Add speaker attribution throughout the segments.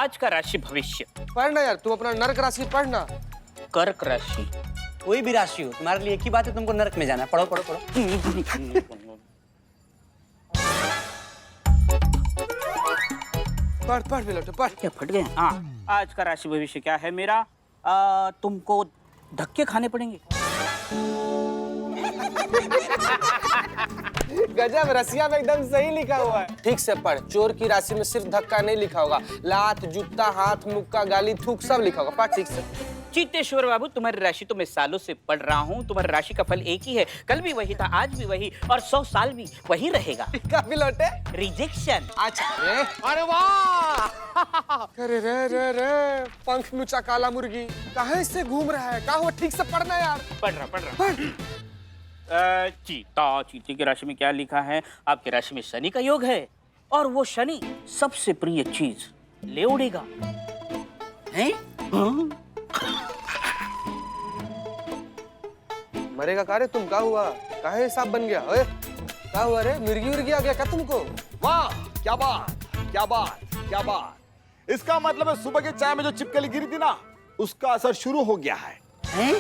Speaker 1: आज का राशि भविष्य।
Speaker 2: पढ़ना यार, तू अपना नर्क राशि पढ़ना।
Speaker 1: कर्क राशि।
Speaker 3: कोई भी राशि हो, तुम्हारे लिए एक ही बात है, तुमको नरक में जाना है। पढ़ो पढ़ो पढ़ो।
Speaker 2: पढ़ पढ़ बिलोटे पढ़।
Speaker 1: क्या फट गए? हाँ, आज का राशि भविष्य क्या है मेरा? तुमको धक्के खाने पड़ेंगे।
Speaker 2: गजब, रसिया में एकदम सही लिखा हुआ है। ठीक से पढ़। चोर की राशि में सिर्फ धक्का नहीं लिखा होगा, लात, जूता, हाथ, मुक्का, गाली, थूक सब लिखा होगा। पढ़ ठीक से।
Speaker 1: चीतेश्वर बाबू, तुम्हारी राशि तो मैं सालों से पढ़ रहा हूँ। तुम्हारी राशि का फल एक ही है, कल भी वही था, आज भी वही, और 100 साल भी वही रहेगा।
Speaker 2: क्या बिलोटे?
Speaker 1: रिजेक्शन।
Speaker 2: अच्छा रे। अरे वाह! अरे रे पंख नुचा काला मुर्गी कहाँ से घूम रहा है? कहाँ हुआ? ठीक से पढ़ना यार।
Speaker 1: पढ़ रहा। चीते की राशि में क्या लिखा है? आपकी राशि में शनि का योग है, और वो शनि सबसे प्रिय चीज ले उड़ेगा। हैं?
Speaker 2: मरेगा का रे तुम? क्या हुआ? काहे सांप बन गया? ओए क्या हुआ रे? मिर्गी उर्गी आ गया क्या तुमको?
Speaker 4: वाह, क्या बात, क्या बात, क्या बात। इसका मतलब है सुबह के चाय में जो छिपकली गिरी थी ना, उसका असर शुरू हो गया है।
Speaker 1: हैं?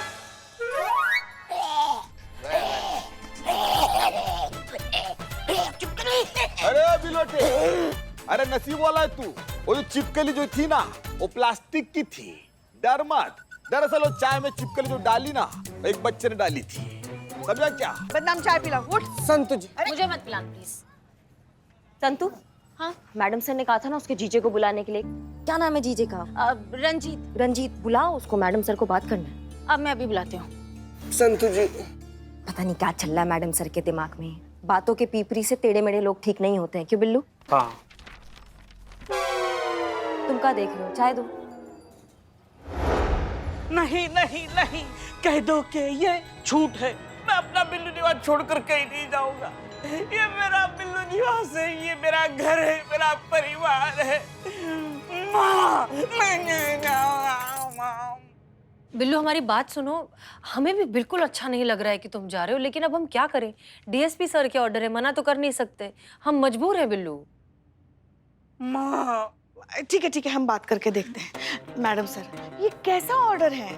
Speaker 4: अरे बिलोटे, अरे नसीब वाला है तू। वो जो छिपकली जो थी ना, वो प्लास्टिक की थी। डर मत। दरअसल वो चाय में छिपकली जो डाली ना, एक बच्चे ने डाली थी। समझा क्या?
Speaker 5: बदनाम, चाय पिलाओ। उठ।
Speaker 2: संतु जी।
Speaker 6: मुझे मत पिलाना प्लीज। संतु, हाँ मैडम सर ने कहा था ना उसके जीजे को बुलाने के लिए। क्या नाम है जीजे का? रंजीत। रंजीत, बुलाओ उसको, मैडम सर को बात करना है। अब मैं अभी बुलाती हूँ।
Speaker 2: संतु जी।
Speaker 6: पता नहीं क्या चल रहा है मैडम सर के दिमाग में। बातों के पीपरी से टेढ़े मेढ़े लोग ठीक नहीं होते हैं, क्यों बिल्लू?
Speaker 1: हाँ।
Speaker 6: तुम क्या देख रहे हो? चाय दो।
Speaker 1: नहीं नहीं नहीं, कह दो कि ये झूठ है। मैं अपना बिल्लू निवास छोड़कर कहीं नहीं जाऊंगा। ये मेरा बिल्लू निवास है, ये मेरा घर है, मेरा परिवार है। माँ, मैं नहीं जाऊंगा माँ।
Speaker 7: बिल्लू, हमारी बात सुनो। हमें भी बिल्कुल अच्छा नहीं लग रहा है कि तुम जा रहे हो, लेकिन अब हम क्या करें? डीएसपी सर के ऑर्डर है, मना तो कर नहीं सकते। हम मजबूर हैं बिल्लू।
Speaker 1: माँ,
Speaker 5: ठीक है, हम बात करके देखते हैं। मैडम सर, ये कैसा ऑर्डर है?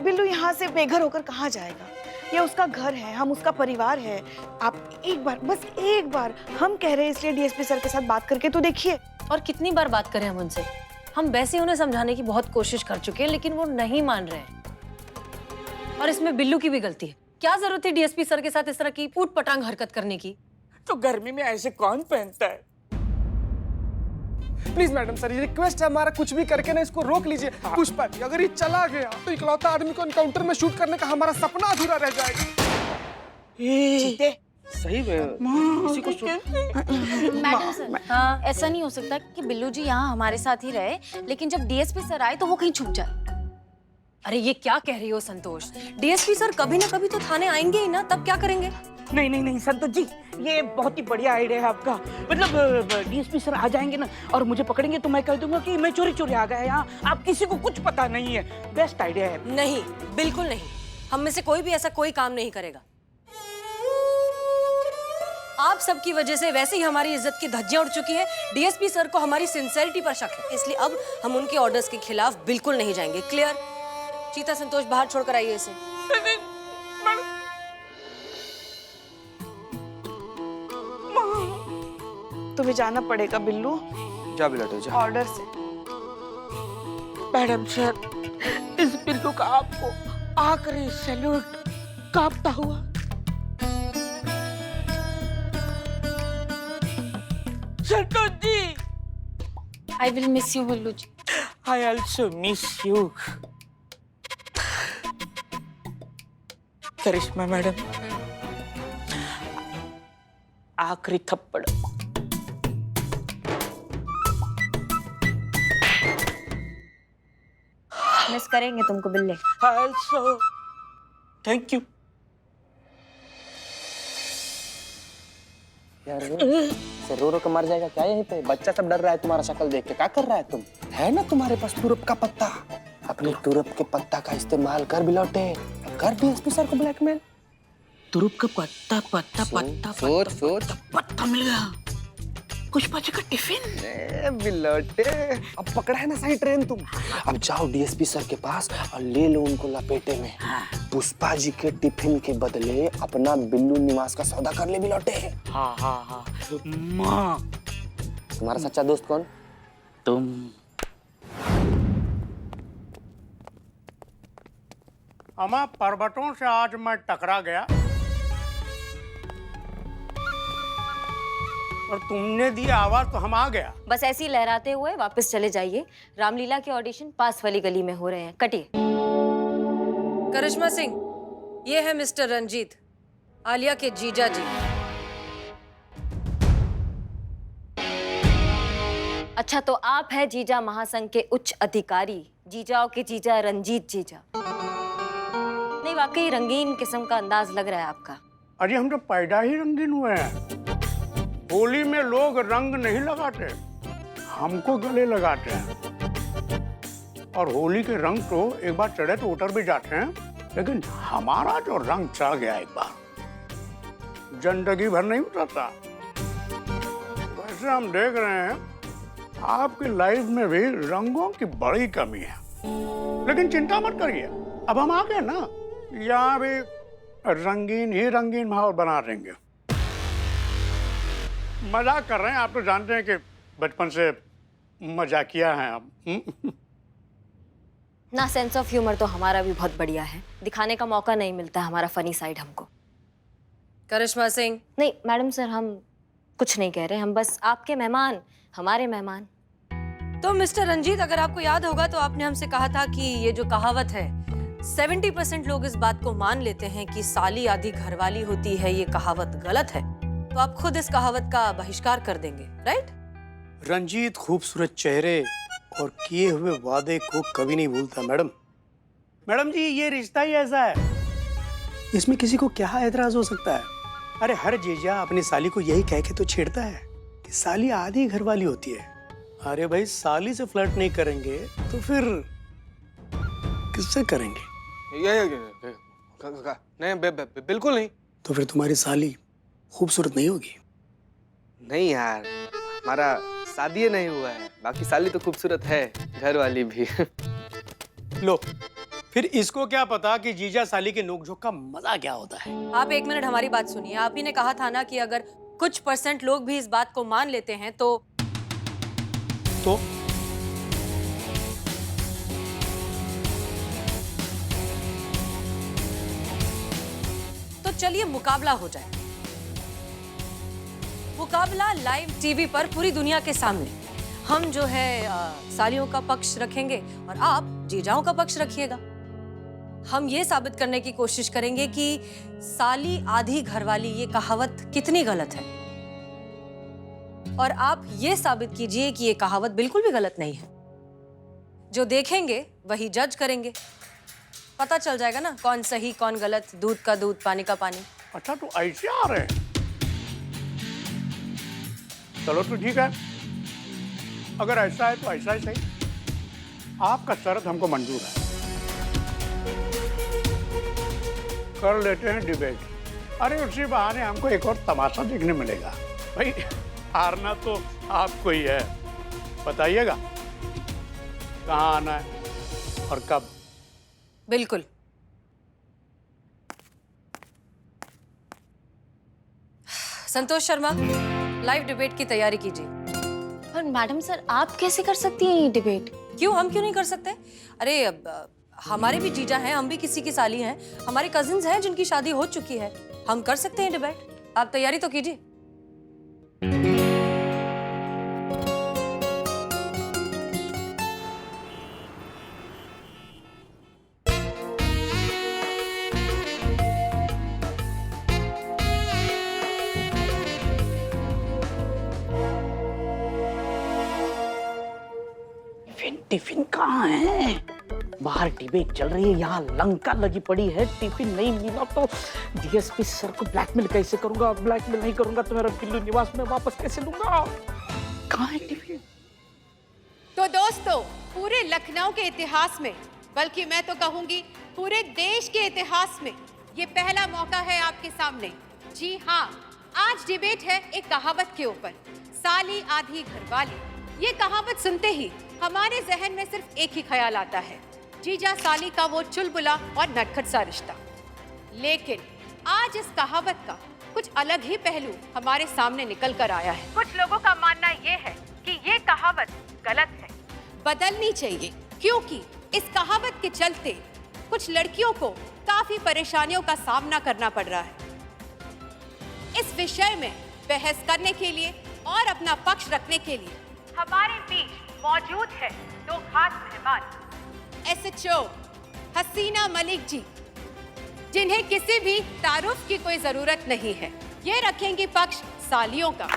Speaker 5: बिल्लू यहाँ से बेघर होकर कहाँ जाएगा? ये उसका घर है, हम उसका परिवार है। आप एक बार, बस एक बार, हम कह रहे हैं इसलिए डीएसपी सर के साथ बात करके तो देखिए।
Speaker 7: और कितनी बार बात करें हम उनसे? हम वैसे उन्हें समझाने की बहुत कोशिश कर चुके हैं, लेकिन वो नहीं मान रहे हैं। और इसमें बिल्लू की भी गलती है। क्या जरूरत थी डीएसपी सर के साथ इस तरह की ऊट पटांग हरकत करने की?
Speaker 1: तो गर्मी में ऐसे कौन पहनता है?
Speaker 2: प्लीज मैडम सर, ये रिक्वेस्ट है हमारा, कुछ भी करके ना इसको रोक लीजिए। पुष्पा जी, अगर ये चला गया तो इकलौता आदमी को एनकाउंटर में शूट करने का हमारा सपना अधूरा रह जाएगा।
Speaker 5: जीते।
Speaker 2: सही में किसी को
Speaker 6: मैडम सर, हाँ ऐसा नहीं हो सकता कि बिल्लू जी यहाँ हमारे साथ ही रहे, लेकिन जब डीएसपी सर आए तो वो कहीं छुप जाए।
Speaker 7: अरे ये क्या कह रही हो संतोष? डीएसपी सर कभी ना कभी तो थाने आएंगे ही ना, तब क्या करेंगे?
Speaker 1: नहीं संतोष जी, ये बहुत ही बढ़िया आइडिया है आपका। मतलब डीएसपी सर आ जाएंगे ना और मुझे पकड़ेंगे तो मैं कह दूंगा कि मैं चोरी आ गया यहाँ, आप किसी को कुछ पता नहीं है। बेस्ट आइडिया है।
Speaker 7: नहीं, बिल्कुल नहीं। हम में से कोई भी ऐसा कोई काम नहीं करेगा। आप सबकी वजह से वैसे ही हमारी इज्जत की धज्जियां उड़ चुकी है। डीएसपी सर को हमारी सिंसेरिटी पर शक है, इसलिए अब हम उनके ऑर्डर्स के खिलाफ बिल्कुल नहीं जाएंगे। क्लियर? चीता, संतोष बाहर छोड़कर आइए इसे।
Speaker 5: तुम्हें जाना पड़ेगा बिल्लू,
Speaker 2: जा बिलोटे जा।
Speaker 5: ऑर्डर से।
Speaker 1: मैडम सर, इस बिल्लू का आपको आखिरी सैल्यूट कांपता हुआ। Santosh ji,
Speaker 6: I will miss you Billu ji.
Speaker 1: I also miss you. Karishma madam, आखिरी थप्पड़।
Speaker 6: मिस करेंगे तुमको बिल्ले।
Speaker 1: Also, thank you.
Speaker 2: यार से रो के मर जाएगा क्या यहीं पे? बच्चा सब डर रहा है तुम्हारा शक्ल देख के। क्या कर रहा है तुम? है ना तुम्हारे पास तुरप का पत्ता? अपने तुरप के पत्ता का इस्तेमाल कर बिलोटे, कर डीएसपी सर को ब्लैकमेल।
Speaker 1: तुरुप का पत्ता पत्ता पत्ता
Speaker 2: सोच सोच।
Speaker 1: पत्ता मिल गया।
Speaker 2: पुष्पा जी का टिफिन। बिलोटे, अब पकड़ा है ना सही ट्रेन तुम। अब जाओ डीएसपी सर के पास और ले लो उनको लपेटे में। पुष्पा जी के टिफिन के बदले अपना बिल्लू निवास का सौदा कर ले बिलोटे।
Speaker 1: हाँ हाँ हाँ माँ,
Speaker 2: तुम्हारा सच्चा दोस्त कौन?
Speaker 1: तुम।
Speaker 8: अमा पर्वतों से आज मैं टकरा गया और तुमने दी आवाज तो हम आ गया।
Speaker 6: बस ऐसे ही लहराते हुए वापस चले जाइए। रामलीला के ऑडिशन पास वाली गली में हो रहे हैं, कटिए।
Speaker 7: करिश्मा सिंह, ये है मिस्टर रंजीत, आलिया के जीजा जी।
Speaker 6: अच्छा, तो आप है जीजा महासंघ के उच्च अधिकारी, जीजाओं के जीजा रंजीत जीजा। नहीं, वाकई रंगीन किस्म का अंदाज लग रहा है आपका।
Speaker 8: अरे हम तो पैदा ही रंगीन हुए हैं। होली में लोग रंग नहीं लगाते, हमको गले लगाते हैं। और होली के रंग तो एक बार चढ़े तो उतर भी जाते हैं, लेकिन हमारा जो रंग चढ़ गया एक बार, जिंदगी भर नहीं उतरता। वैसे हम देख रहे हैं आपकी लाइफ में भी रंगों की बड़ी कमी है, लेकिन चिंता मत करिए, अब हम आ गए ना, यहाँ भी रंगीन ही रंगीन माहौल बना देंगे। मजाक कर रहे हैं, आप तो जानते हैं कि बचपन से मजाकिया हैं आप।
Speaker 6: ना, सेंस ऑफ ह्यूमर तो हमारा भी बहुत बढ़िया है, दिखाने का मौका नहीं मिलता हमारा फनी साइड हमको।
Speaker 7: करिश्मा सिंह,
Speaker 6: नहीं मैडम सर, हम कुछ नहीं कह रहे, हम बस आपके मेहमान, हमारे मेहमान।
Speaker 7: तो मिस्टर रंजीत, अगर आपको याद होगा तो आपने हमसे कहा था कि ये जो कहावत है, 70% लोग इस बात को मान लेते हैं कि साली आधी घरवाली होती है, ये कहावत गलत है। तो आप खुद इस कहावत का बहिष्कार कर देंगे, राइट?
Speaker 8: रंजीत खूबसूरत चेहरे और किए हुए वादे को कभी नहीं भूलता मैडम। मैडम जी, ये रिश्ता ही ऐसा है, इसमें किसी को क्या एतराज हो सकता है? अरे हर जीजा अपनी साली को यही कह के तो छेड़ता है कि साली आधी घरवाली होती है। अरे भाई, साली से फ्लर्ट नहीं करेंगे तो फिर किससे करेंगे?
Speaker 2: नहीं, बिल्कुल नहीं।
Speaker 8: तो फिर तुम्हारी साली खूबसूरत नहीं होगी?
Speaker 2: नहीं यार, हमारा शादी नहीं हुआ है, बाकी साली तो खूबसूरत है, घर वाली भी।
Speaker 8: लो, फिर इसको क्या पता कि जीजा साली के नोकझोंक का मजा क्या होता है।
Speaker 7: आप एक मिनट हमारी बात सुनिए। आप ही ने कहा था ना कि अगर कुछ % लोग भी इस बात को मान लेते हैं तो चलिए मुकाबला हो जाए। मुकाबला लाइव टीवी पर पूरी दुनिया के सामने। हम जो है सालियों का पक्ष रखेंगे और आप जीजाओं का पक्ष रखिएगा। हम ये साबित करने की कोशिश करेंगे कि साली आधी घरवाली ये कहावत कितनी गलत है, और आप ये साबित कीजिए कि ये कहावत बिल्कुल भी गलत नहीं है। जो देखेंगे वही जज करेंगे, पता चल जाएगा ना कौन सही कौन गलत, दूध का दूध पानी का पानी।
Speaker 8: अच्छा, तो ऐसे आ रहे हैं? चलो तो ठीक है, अगर ऐसा है तो ऐसा ही सही। आपका शर्त हमको मंजूर है, कर लेते हैं डिबेट। अरे उसी बहाने हमको एक और तमाशा देखने मिलेगा। भाई, हारना तो आपको ही है, बताइएगा कहाँ आना है और कब।
Speaker 7: बिल्कुल। संतोष शर्मा, लाइव डिबेट की तैयारी कीजिए।
Speaker 6: पर मैडम सर, आप कैसे कर सकती हैं ये डिबेट?
Speaker 7: क्यों, हम क्यों नहीं कर सकते? अरे हमारे भी जीजा हैं, हम भी किसी की साली हैं, हमारे कजिन्स हैं जिनकी शादी हो चुकी है, हम कर सकते हैं डिबेट। आप तैयारी तो कीजिए।
Speaker 1: टिफिन कहाँ है? बाहर डिबेट चल रही है, यहाँ लंका लगी पड़ी है, टिफिन नहीं मिला तो डीएसपी सर को ब्लैकमेल कैसे करूंगा? ब्लैकमेल नहीं करूंगा तो मेरा बिल्लू निवास में वापस कैसे लूंगा? कहाँ है टिफिन?
Speaker 9: तो दोस्तों, पूरे लखनऊ के इतिहास में, बल्कि मैं तो कहूंगी पूरे देश के इतिहास में, ये पहला मौका है आपके सामने। जी हाँ, आज डिबेट है एक कहावत के ऊपर। साली आधी घरवाली। ये कहावत सुनते ही हमारे जहन में सिर्फ एक ही ख्याल आता है, जीजा साली का वो चुलबुला और नटखट सा रिश्ता। लेकिन आज इस कहावत का कुछ अलग ही पहलू हमारे सामने निकल कर आया है। कुछ लोगों का मानना ये है कि ये कहावत गलत है, बदलनी चाहिए, क्योंकि इस कहावत के चलते कुछ लड़कियों को काफी परेशानियों का सामना करना पड़ रहा है। इस विषय में बहस करने के लिए और अपना पक्ष रखने के लिए हमारे बीच मौजूद है दो खास मेहमान, SHO हसीना मलिक जी, जिन्हें किसी भी तारुफ की कोई जरूरत नहीं है। ये रखेंगे पक्ष सालियों का।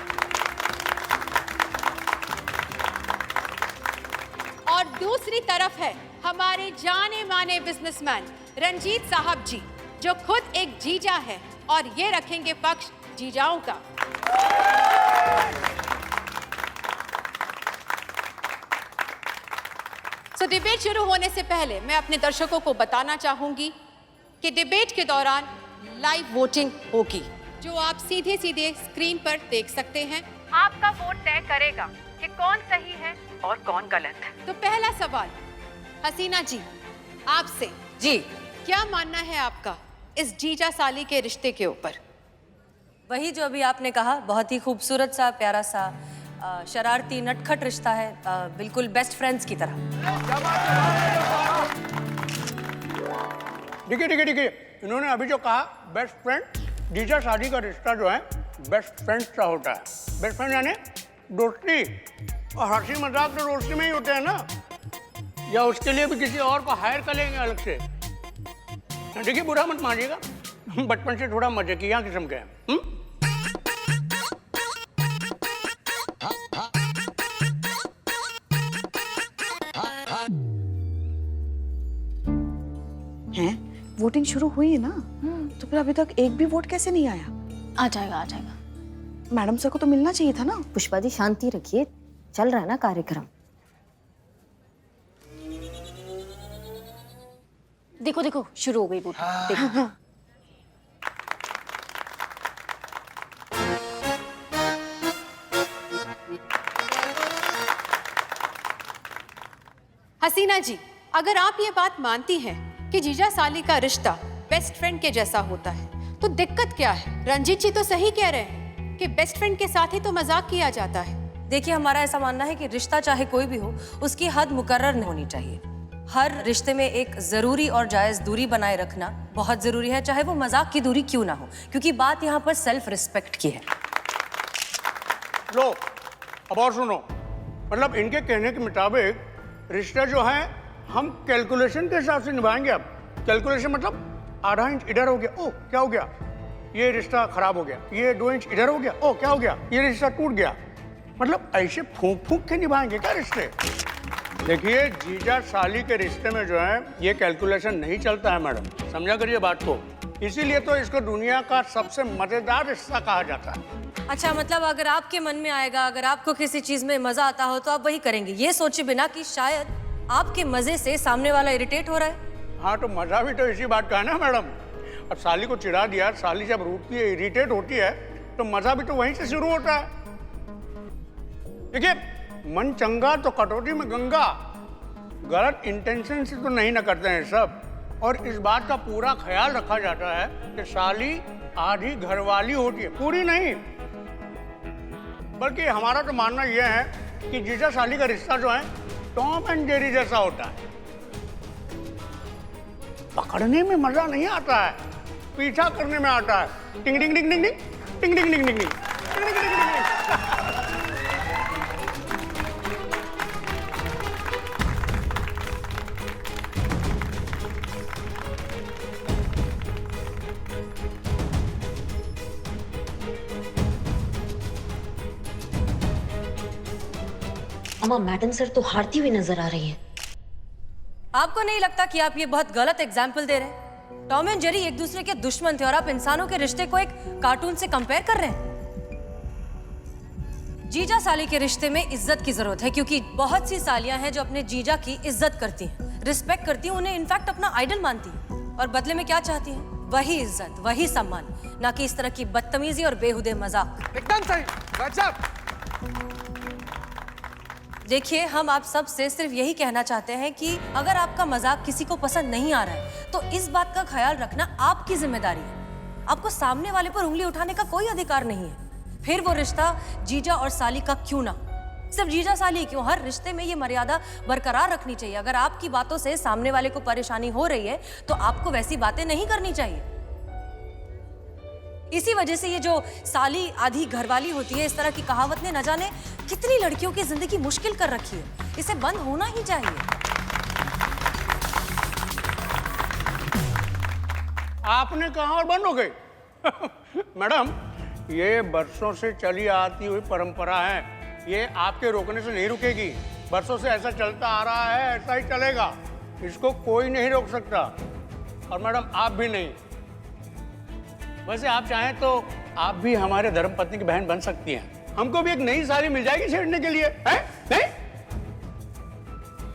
Speaker 9: और दूसरी तरफ है हमारे जाने माने बिजनेसमैन रंजीत साहब जी, जो खुद एक जीजा है, और ये रखेंगे पक्ष जीजाओं का। डिबेट शुरू होने से पहले मैं अपने दर्शकों को बताना चाहूंगी कि डिबेट के दौरान लाइव वोटिंग होगी, जो आप सीधे सीधे स्क्रीन पर देख सकते हैं। आपका वोट तय करेगा कि कौन सही है और कौन गलत। तो पहला सवाल हसीना जी आपसे।
Speaker 7: जी,
Speaker 9: क्या मानना है आपका इस जीजा साली के रिश्ते के ऊपर?
Speaker 7: वही जो अभी आपने कहा, बहुत ही खूबसूरत सा, प्यारा सा, शरारती नटखट रिश्ता है, बिल्कुल बेस्ट फ्रेंड्स की तरह।
Speaker 8: देखिए, इन्होंने अभी जो कहा बेस्ट फ्रेंड, जीजा शादी का रिश्ता जो है बेस्ट फ्रेंड सा होता है। बेस्ट फ्रेंड यानी दोस्ती, और हंसी मजाक तो दोस्ती में ही होते हैं ना, या उसके लिए भी किसी और को हायर कर लेंगे अलग से। देखिए, बुरा मत मानिएगा, बचपन से थोड़ा मजे किया किस्म के हैं।
Speaker 5: वोटिंग शुरू हुई है ना, तो फिर अभी तक एक भी वोट कैसे नहीं आया?
Speaker 6: आ जाएगा, आ जाएगा।
Speaker 5: मैडम सर को तो मिलना चाहिए था ना।
Speaker 6: पुष्पा जी शांति रखिए, चल रहा है ना कार्यक्रम। देखो देखो, शुरू हो गई वोटिंग। देखो।
Speaker 9: हसीना जी, अगर आप ये बात मानती हैं कि जीजा साली का रिश्ता बेस्ट फ्रेंड के जैसा होता है, तो दिक्कत क्या है? रंजीत जी तो सही कह रहे हैं कि बेस्ट फ्रेंड के साथ ही तो मजाक किया जाता है।
Speaker 7: देखिए, हमारा ऐसा मानना है कि रिश्ता चाहे कोई भी हो, उसकी हद मुकर्रर नहीं होनी चाहिए। हर रिश्ते में एक जरूरी और जायज दूरी बनाए रखना बहुत जरूरी है, चाहे वो मजाक की दूरी क्यों ना हो, क्योंकि बात यहाँ पर सेल्फ रिस्पेक्ट की है।
Speaker 8: लो, अब और सुनो, मतलब इनके कहने के मुताबिक रिश्ता जो है हम कैलकुलेशन के हिसाब से निभाएंगे। अब कैलकुलेशन मतलब आधा इंच इधर हो गया, ओ क्या हो गया, ये रिश्ता खराब हो गया। ये 2 इंच इधर हो गया, ओ क्या हो गया, ये रिश्ता टूट गया। मतलब ऐसे फूंक फूंक के निभाएंगे क्या रिश्ते? देखिए, जीजा साली के रिश्ते में जो है ये कैलकुलेशन नहीं चलता है मैडम, समझा करिए बात को। इसीलिए तो इसको दुनिया का सबसे मजेदार रिश्ता कहा जाता है।
Speaker 7: अच्छा, मतलब अगर आपके मन में आएगा, अगर आपको किसी चीज में मजा आता हो तो आप वही करेंगे, ये सोचे बिना कि शायद आपके मजे से सामने वाला इरिटेट हो रहा है।
Speaker 8: हाँ, तो मजा भी तो इसी बात का है ना मैडम। अब साली को चिढ़ा दिया, साली जब रूठती है, इरिटेट होती है, तो मजा भी तो वहीं से शुरू होता है। देखिए, मन चंगा तो कटौती में गंगा, गलत इंटेंशन से तो नहीं न करते हैं सब। और इस बात का पूरा ख्याल रखा जाता है कि साली आधी घरवाली होती है, पूरी नहीं। बल्कि हमारा तो मानना यह है कि जीजा साली का रिश्ता जो है टॉम एंड जेरी जैसा होता है। पकड़ने में मजा नहीं आता है, पीछा करने में आता है। टिंग टिंग टिंग टिंग टिंग टिंग टिंग टिंग टिंग टिंग।
Speaker 6: अम्मा, मैडम सर तो हारती हुई नजर आ रही हैं।
Speaker 7: आपको नहीं लगता कि आप ये बहुत गलत एग्जाम्पल दे रहे हैं? टॉम एंड जेरी एक दूसरे के दुश्मन थे और आप इंसानों के रिश्ते को एक कार्टून से कंपेयर कर रहे हैं। जीजा साली के रिश्ते में इज्जत की जरूरत है, क्योंकि बहुत सी सालियां हैं जो अपने जीजा की इज्जत करती हैं, रिस्पेक्ट करती हैं, उन्हें इनफैक्ट अपना आइडल मानती हैं, और बदले में क्या चाहती हैं? वही इज्जत, वही सम्मान, ना कि इस तरह की बदतमीजी और बेहुदे मजाक।
Speaker 4: एकदम सही, गजब।
Speaker 7: देखिए, हम आप सब से सिर्फ यही कहना चाहते हैं कि अगर आपका मजाक किसी को पसंद नहीं आ रहा है तो इस बात का ख्याल रखना आपकी जिम्मेदारी है। आपको सामने वाले पर उंगली उठाने का कोई अधिकार नहीं है। फिर वो रिश्ता जीजा और साली का क्यों ना, सिर्फ जीजा साली क्यों, हर रिश्ते में ये मर्यादा बरकरार रखनी चाहिए। अगर आपकी बातों से सामने वाले को परेशानी हो रही है तो आपको वैसी बातें नहीं करनी चाहिए। इसी वजह से ये जो साली आधी घरवाली होती है, इस तरह की कहावत ने न जाने कितनी लड़कियों की जिंदगी मुश्किल कर रखी है। इसे बंद होना ही चाहिए।
Speaker 8: आपने कहा और बंद हो गई? मैडम, ये बरसों से चली आती हुई परंपरा है, ये आपके रोकने से नहीं रुकेगी। बरसों से ऐसा चलता आ रहा है, ऐसा ही चलेगा, इसको कोई नहीं रोक सकता। और मैडम आप भी नहीं। वैसे आप चाहें तो आप भी हमारे धर्मपत्नी की बहन बन सकती हैं। हमको भी एक नई साली मिल जाएगी छेड़ने के लिए, हैं?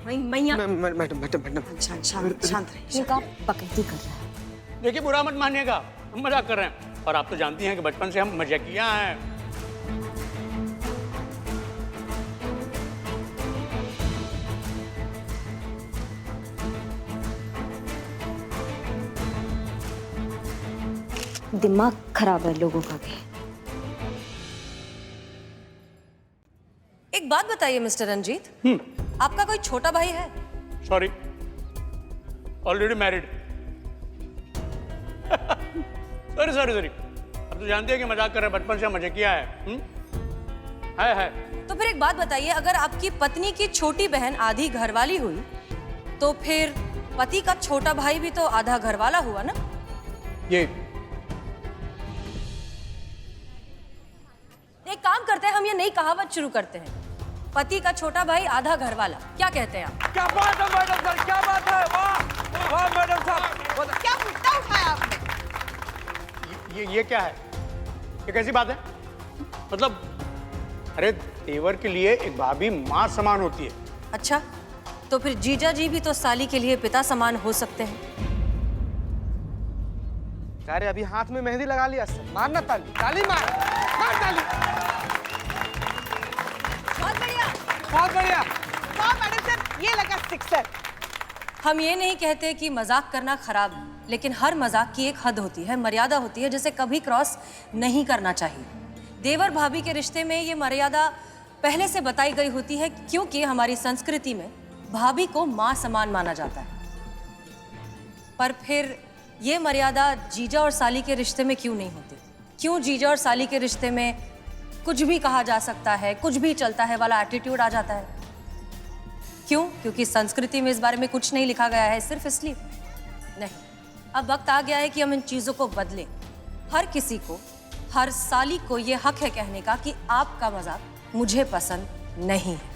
Speaker 8: नहीं?
Speaker 7: मैया
Speaker 5: मैडम शांत रहिए।
Speaker 6: इनका बकैती कर रहा है।
Speaker 8: देखिए, बुरा मत मानिएगा, हम मजाक कर रहे हैं। और आप तो जानती हैं कि बचपन से हम मजाकिया हैं।
Speaker 6: दिमाग खराब है लोगों का भी।
Speaker 7: एक बात बताइए मिस्टर रंजीत, आपका कोई छोटा भाई है?
Speaker 8: Sorry, already married. सॉरी। अब तो जानते हैं कि मजाक कर रहे हैं, बचपन से मजाकिया है। है।
Speaker 7: तो फिर एक बात बताइए, अगर आपकी पत्नी की छोटी बहन आधी घरवाली हुई तो फिर पति का छोटा भाई भी तो आधा घरवाला हुआ ना?
Speaker 8: ये
Speaker 7: एक काम करते हैं, हम ये नई कहावत शुरू करते हैं, पति का छोटा भाई आधा घरवाला। क्या कहते हैं आप?
Speaker 1: क्या बात है मैडम साहब, क्या बात है, वाह वाह मैडम साहब।
Speaker 5: क्या मुद्दा उठाया आपने?
Speaker 8: ये क्या है? ये कैसी बात है? मतलब, अरे तेवर के लिए एक भाभी माँ समान होती है।
Speaker 7: अच्छा, तो फिर जीजा जी भी तो साली के लिए पिता समान हो सकते हैं।
Speaker 2: अरे अभी हाथ में मेहंदी लगा लिया, मारना ताली, ताली मार ताली।
Speaker 7: बहुत बढ़िया।
Speaker 5: वाह मैडम सर, ये लगा सिक्सर।
Speaker 7: हम ये नहीं कहते कि मजाक करना खराब है, लेकिन हर मजाक की एक हद होती है, मर्यादा होती है, जिसे कभी क्रॉस नहीं करना चाहिए। देवर भाभी के रिश्ते में ये मर्यादा पहले से बताई गई होती है, क्योंकि हमारी संस्कृति में भाभी को माँ समान माना जाता है। पर फिर ये मर्यादा जीजा और साली के रिश्ते में क्यों नहीं होती? क्यों जीजा और साली के रिश्ते में कुछ भी कहा जा सकता है, कुछ भी चलता है वाला एटीट्यूड आ जाता है? क्यों? क्योंकि संस्कृति में इस बारे में कुछ नहीं लिखा गया है, सिर्फ इसलिए? नहीं, अब वक्त आ गया है कि हम इन चीजों को बदलें। हर किसी को, हर साली को ये हक है कहने का कि आपका मजाक मुझे पसंद नहीं है।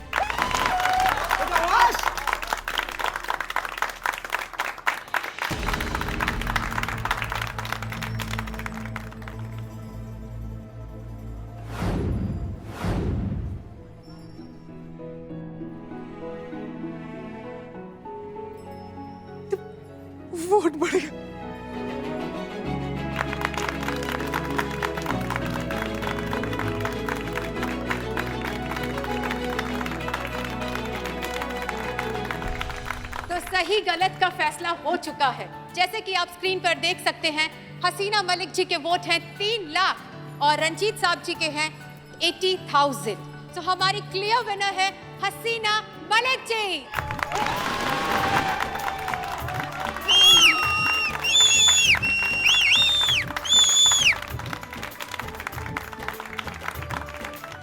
Speaker 5: वोट बढ़ेगा।
Speaker 9: तो सही गलत का फैसला हो चुका है। जैसे कि आप स्क्रीन पर देख सकते हैं, हसीना मलिक जी के वोट हैं 3 लाख और रंजीत साहब जी के हैं 80,000। तो हमारी क्लियर विनर है हसीना मलिक जी।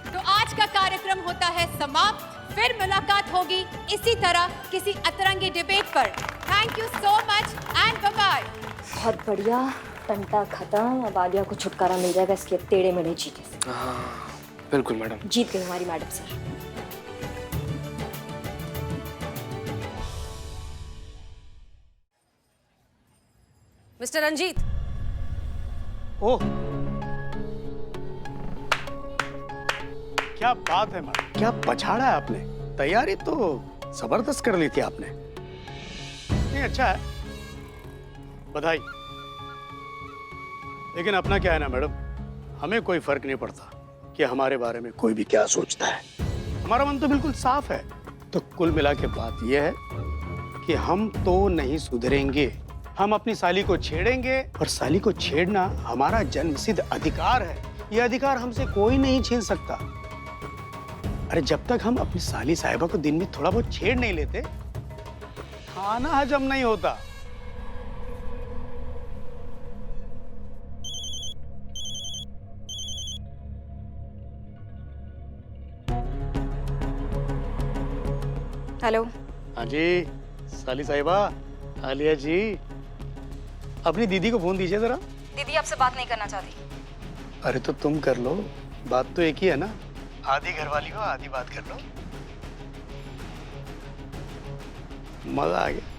Speaker 9: तो आज का कार्यक्रम होता है समाप्त। फिर मुलाकात होगी इसी तरह किसी अतरंगी डिबेट पर। Thank you so much and bye bye.
Speaker 6: बहुत बढ़िया, टंटा खत्म। अब आलिया को छुटकारा मिल जाएगा इसके टेढ़े मेढ़े जीते से।
Speaker 2: बिल्कुल मैडम,
Speaker 6: जीत गई हमारी मैडम सर।
Speaker 7: मिस्टर रंजीत,
Speaker 8: ओह, क्या बात है मैडम, क्या पछाड़ा है आपने। तैयारी तो जबरदस्त कर ली थी आपने। नहीं, अच्छा है, बधाई। लेकिन अपना क्या है ना मैडम, हमें कोई फर्क नहीं पड़ता कि हमारे बारे में कोई भी क्या सोचता है। हमारा मन तो बिल्कुल साफ है। तो कुल मिला के बात यह है कि हम तो नहीं सुधरेंगे। हम अपनी साली को छेड़ेंगे और साली को छेड़ना हमारा जन्मसिद्ध अधिकार है। यह अधिकार हमसे कोई नहीं छीन सकता। अरे जब तक हम अपनी साली साहिबा को दिन में थोड़ा बहुत छेड़ नहीं लेते, खाना हजम नहीं होता।
Speaker 6: हेलो।
Speaker 8: हाँ जी साली साहिबा, आलिया जी, अपनी दीदी को फोन दीजिए जरा।
Speaker 6: दीदी आपसे बात नहीं करना चाहती।
Speaker 8: अरे तो तुम कर लो, बात तो एक ही है ना। आधी घरवाली हो, आधी बात कर लो। मजा आ गया।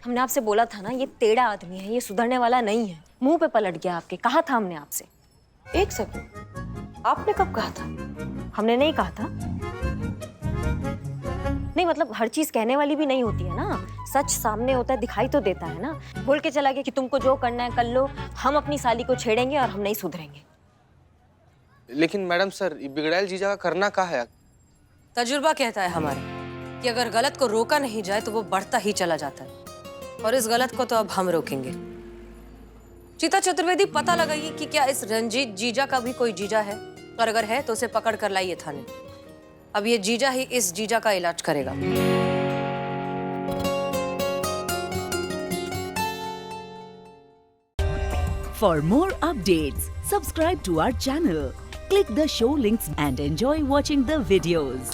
Speaker 6: हमने आपसे बोला था ना, ये टेढ़ा आदमी है, ये सुधरने वाला नहीं है। मुंह पे पलट गया आपके। कहा था हमने आपसे। एक सेकंड, आपने कब कहा था? हमने नहीं कहा था। नहीं मतलब हर चीज कहने वाली भी नहीं होती है ना। सच सामने होता है, दिखाई तो देता है ना। बोल के चला गया कि तुमको जो करना है कर लो, हम अपनी साली को छेड़ेंगे और हम नहीं सुधरेंगे।
Speaker 2: लेकिन मैडम सर, ये बिगड़ैल जीजा का करना का है?
Speaker 7: तजुर्बा कहता है हमारे कि अगर गलत को रोका नहीं जाए तो वो बढ़ता ही चला जाता है, और इस गलत को तो अब हम रोकेंगे। चीता चतुर्वेदी, पता लगाइए कि क्या इस रंजीत जीजा का भी कोई जीजा है, और अगर है तो उसे पकड़ कर लाइए थाने। अब ये जीजा ही इस जीजा का इलाज करेगा।
Speaker 10: For more updates, subscribe to our channel, click the show links and enjoy watching the videos.